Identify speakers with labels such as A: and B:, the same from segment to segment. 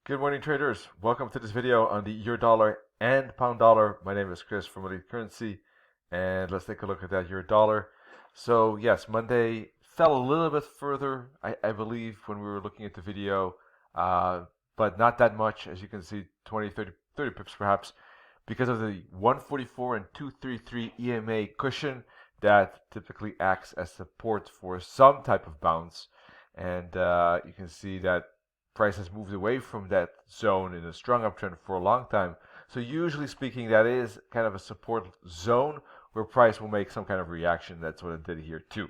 A: Good morning, traders. Welcome to this video on the euro dollar and pound dollar. My name is Chris from Elite Currency, and let's take a look at that euro dollar. So yes, Monday fell a little bit further, I believe, when we were looking at the video, but not that much. As you can see, 20, 30 pips perhaps, because of the 144 and 233 EMA cushion that typically acts as support for some type of bounce. And you can see that price has moved away from that zone in a strong uptrend for a long time. So usually speaking, that is kind of a support zone where price will make some kind of reaction. That's what it did here too.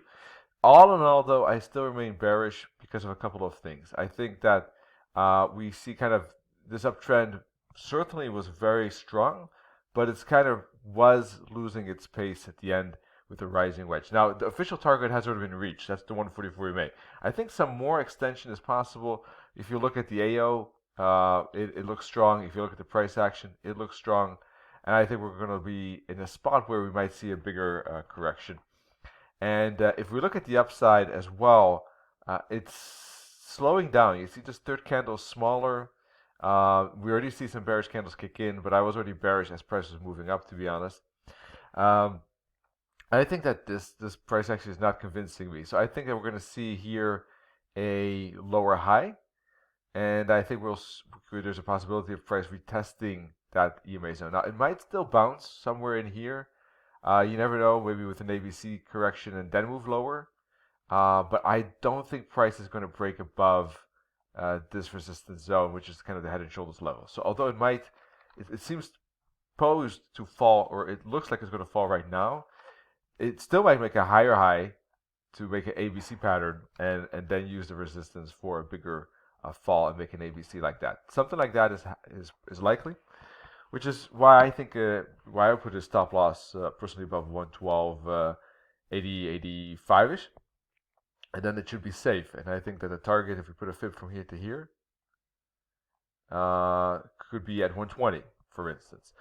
A: All in all, though, I still remain bearish because of a couple of things. I think that we see kind of this uptrend certainly was very strong, but it's kind of was losing its pace at the end with the rising wedge. Now, the official target has already been reached. That's the 144 EMA. I think some more extension is possible. If you look at the AO, it looks strong. If you look at the price action, it looks strong. And I think we're going to be in a spot where we might see a bigger correction. And if we look at the upside as well, it's slowing down. You see this third candle smaller. We already see some bearish candles kick in, but I was already bearish as price was moving up, to be honest. I think that this price action is not convincing me. So I think that we're going to see here a lower high. And I think there's a possibility of price retesting that EMA zone. Now, it might still bounce somewhere in here. You never know, maybe with an ABC correction and then move lower. But I don't think price is going to break above this resistance zone, which is kind of the head and shoulders level. So although it seems posed to fall, or it looks like it's going to fall right now, it still might make a higher high to make an ABC pattern and then use the resistance for a bigger fall and make an ABC like that. Something like that is likely, which is why I think why I put a stop loss personally above 112, 80, 85ish, and then it should be safe. And I think that the target, if we put a fib from here to here, could be at 120, for instance.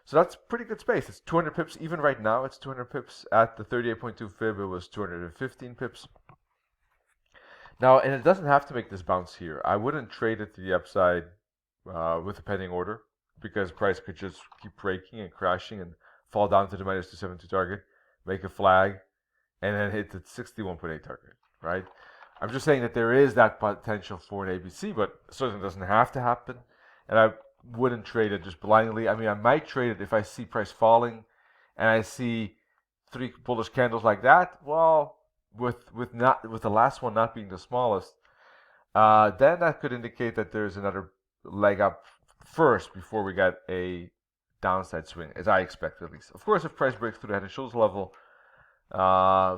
A: So that's pretty good space. It's 200 pips. Even right now, it's 200 pips. At the 38.2 fib, it was 215 pips. Now, and it doesn't have to make this bounce here. I wouldn't trade it to the upside with a pending order, because price could just keep breaking and crashing and fall down to the minus 272 target, make a flag, and then hit the 61.8 target, right? I'm just saying that there is that potential for an ABC, but it certainly doesn't have to happen. And I wouldn't trade it just blindly. I mean, I might trade it if I see price falling and I see 3 bullish candles like that. Well, with the last one not being the smallest, then that could indicate that there's another leg up first before we get a downside swing, as I expect at least. Of course, if price breaks through the head and shoulders level,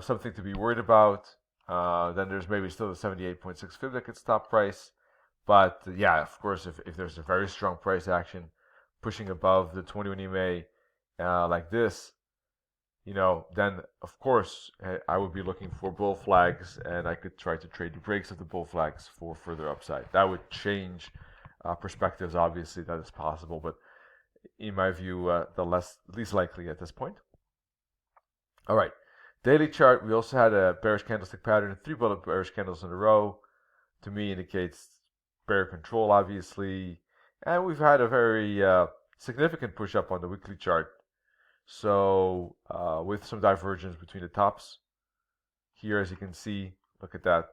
A: something to be worried about. Then there's maybe still the 78.6 fib that could stop price. But yeah, of course, if there's a very strong price action pushing above the 21 EMA like this, then of course I would be looking for bull flags, and I could try to trade the breaks of the bull flags for further upside. That would change perspectives. Obviously, that is possible, but in my view, the least likely at this point. All right, daily chart. We also had a bearish candlestick pattern, 3 bullet bearish candles in a row. To me, indicates bear control, obviously, and we've had a very significant push up on the weekly chart. So with some divergence between the tops here, as you can see, look at that.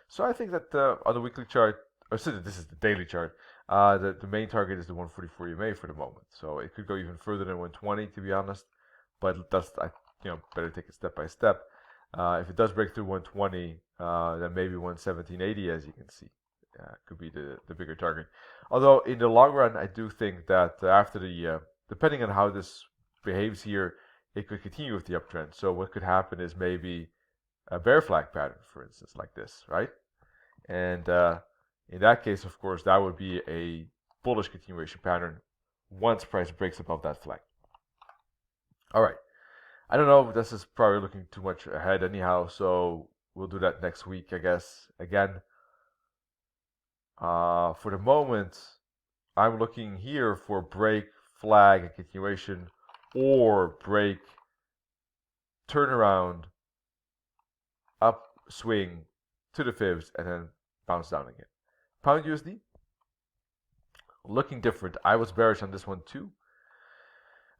A: So I think that on the weekly chart, or so this is the daily chart, the main target is the 144 EMA for the moment. So it could go even further than 120, to be honest, but that's better take it step by step. If it does break through 120, then maybe 117.80, as you can see. Could be the bigger target. Although in the long run, I do think that after depending on how this behaves here, it could continue with the uptrend. So what could happen is maybe a bear flag pattern, for instance, like this, right? And in that case, of course, that would be a bullish continuation pattern once price breaks above that flag. All right. I don't know. This is probably looking too much ahead anyhow, so we'll do that next week, I guess, again. For the moment, I'm looking here for break, flag, and continuation, or break, turnaround, upswing to the fibs, and then bounce down again. Pound USD. looking different. I was bearish on this one too.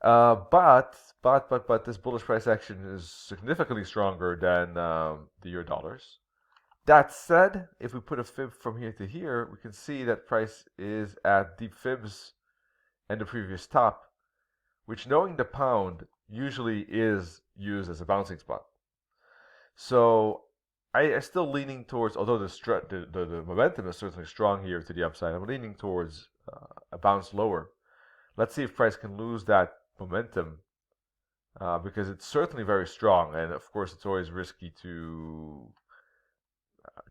A: But this bullish price action is significantly stronger than the euro dollars. That said, if we put a fib from here to here, we can see that price is at deep fibs and the previous top, which, knowing the pound, usually is used as a bouncing spot. So I'm still leaning towards, although the momentum is certainly strong here to the upside, I'm leaning towards a bounce lower. Let's see if price can lose that momentum, because it's certainly very strong, and of course it's always risky to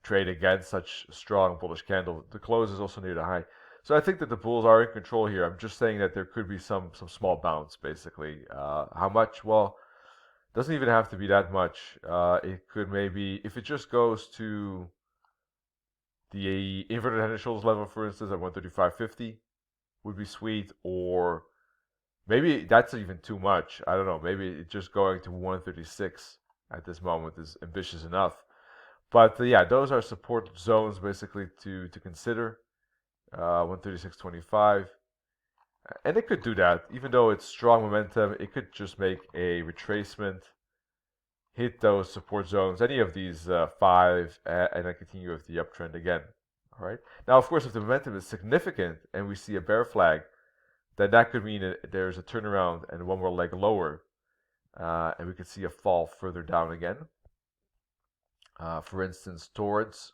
A: trade against such a strong bullish candle. The close is also near the high. So I think that the bulls are in control here. I'm just saying that there could be some small bounce, basically. How much? Well, doesn't even have to be that much. It could maybe, if it just goes to the inverted head and shoulders level, for instance, at 135.50, would be sweet. Or maybe that's even too much. I don't know. Maybe it's just going to 136 at this moment is ambitious enough. But yeah, those are support zones basically to consider. 136.25, and it could do that. Even though it's strong momentum, it could just make a retracement, hit those support zones, any of these 5, and then continue with the uptrend again. All right. Now, of course, if the momentum is significant and we see a bear flag, then that could mean that there's a turnaround and one more leg lower, and we could see a fall further down again. For instance, towards,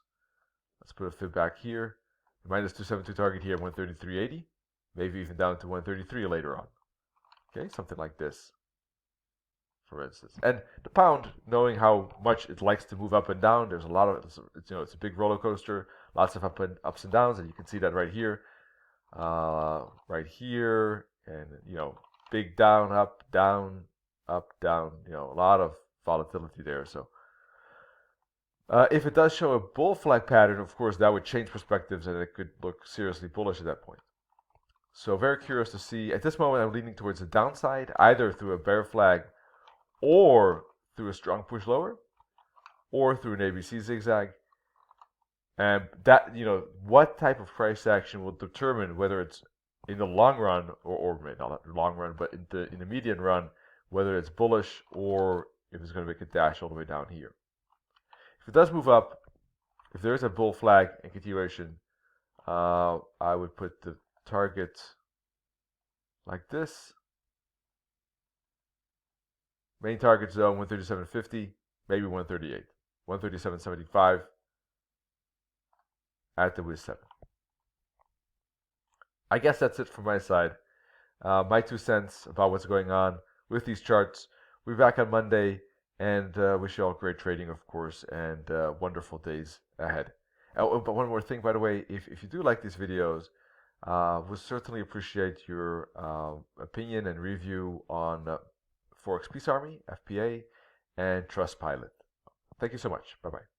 A: let's put a fib back here, minus 272 target here, 133.80, maybe even down to 133 later on. Okay, something like this, for instance. And the pound, knowing how much it likes to move up and down, there's a lot of, it's a big roller coaster, lots of ups and downs, and you can see that right here, and big down, up, down, a lot of volatility there. So if it does show a bull flag pattern, of course, that would change perspectives and it could look seriously bullish at that point. So very curious to see. At this moment, I'm leaning towards the downside, either through a bear flag or through a strong push lower or through an ABC zigzag. And that, what type of price action will determine whether it's in the long run, or maybe not the long run, but in the median run, whether it's bullish or if it's going to make a dash all the way down here. If it does move up, if there is a bull flag and continuation, I would put the target like this. Main target zone 137.50, maybe 138, 137.75 at the WIS 7. I guess that's it from my side. My 2 cents about what's going on with these charts. We'll be back on Monday. And wish you all great trading, of course, and wonderful days ahead. But one more thing, by the way, if you do like these videos, we'll certainly appreciate your opinion and review on Forex Peace Army, FPA, and Trustpilot. Thank you so much. Bye-bye.